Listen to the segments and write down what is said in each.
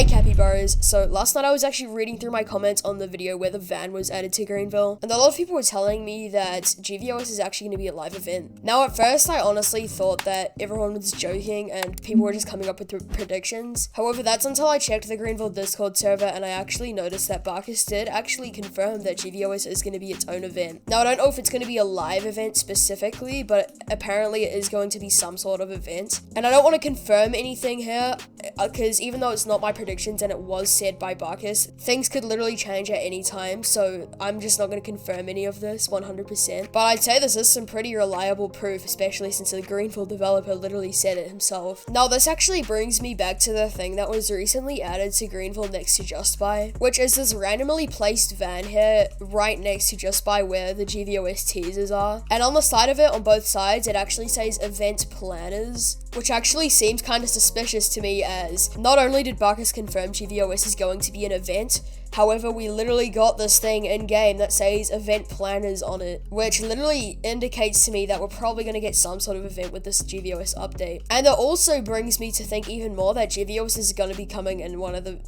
Hey capybaras, so last night I was actually reading through my comments on the video where the van was added to Greenville, and a lot of people were telling me that GvOS is actually going to be a live event. Now at first I honestly thought that everyone was joking and people were just coming up with predictions. However, that's until I checked the Greenville Discord server and I actually noticed that Barkus did actually confirm that GvOS is going to be its own event. Now I don't know if it's going to be a live event specifically, but apparently it is going to be some sort of event. And I don't want to confirm anything here, because even though it's not my predictions and it was said by Barkus, things could literally change at any time, so I'm just not going to confirm any of this 100%. But I'd say this is some pretty reliable proof, especially since the Greenville developer literally said it himself. Now this actually brings me back to the thing that was recently added to Greenville next to Just Buy, which is this randomly placed van here right next to Just Buy where the GvOS teasers are. And on the side of it, on both sides, it actually says event planners, which actually seems kind of suspicious to me, as not only did Barkus confirm GvOS is going to be an event, however, we literally got this thing in-game that says event planners on it, which literally indicates to me that we're probably going to get some sort of event with this GvOS update. And it also brings me to think even more that GvOS is going to be coming in one of the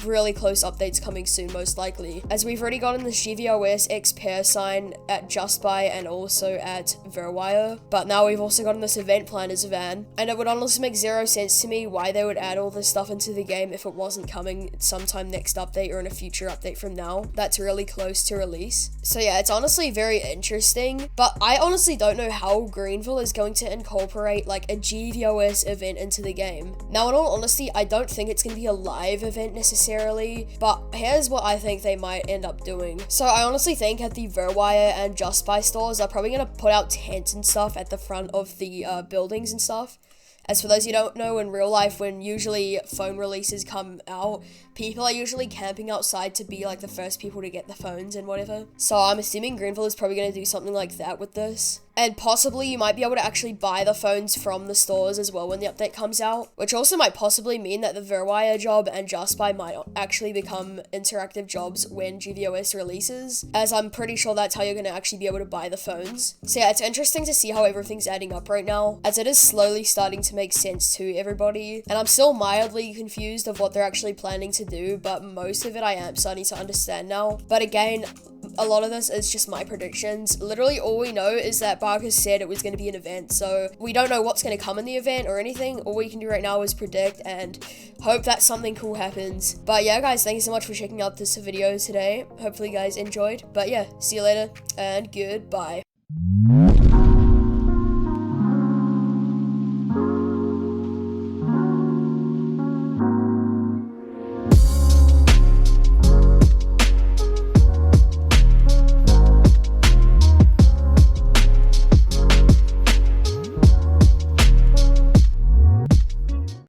really close updates coming soon, most likely, as we've already gotten this GvOS X pair sign at Just Buy and also at Verwire, but now we've also gotten this event planners van, and it would honestly make zero sense to me why they would add all this stuff into the game if it wasn't coming sometime next update or in a future update from now that's really close to release. So yeah, it's honestly very interesting, but I honestly don't know how Greenville is going to incorporate like a GvOS event into the game. Now in all honesty, I don't think it's going to be a live event necessarily, but here's what I think they might end up doing. So I honestly think at the Verwire and Just Buy stores, they're probably going to put out tents and stuff at the front of the buildings and stuff. As for those who don't know, in real life, when usually phone releases come out, people are usually camping outside to be like the first people to get the phones and whatever. So I'm assuming Greenville is probably going to do something like that with this. And possibly you might be able to actually buy the phones from the stores as well when the update comes out, which also might possibly mean that the Verwire job and Just Buy might actually become interactive jobs when GvOS releases, as I'm pretty sure that's how you're going to actually be able to buy the phones. So yeah, it's interesting to see how everything's adding up right now, as it is slowly starting to make sense to everybody, and I'm still mildly confused of what they're actually planning to do, but most of it I am starting to understand now. But again, a lot of this is just my predictions. Literally all we know is that Barkus said it was going to be an event, so we don't know what's going to come in the event or anything. All we can do right now is predict and hope that something cool happens. But yeah guys, thank you so much for checking out this video today. Hopefully you guys enjoyed, but yeah, see you later and goodbye.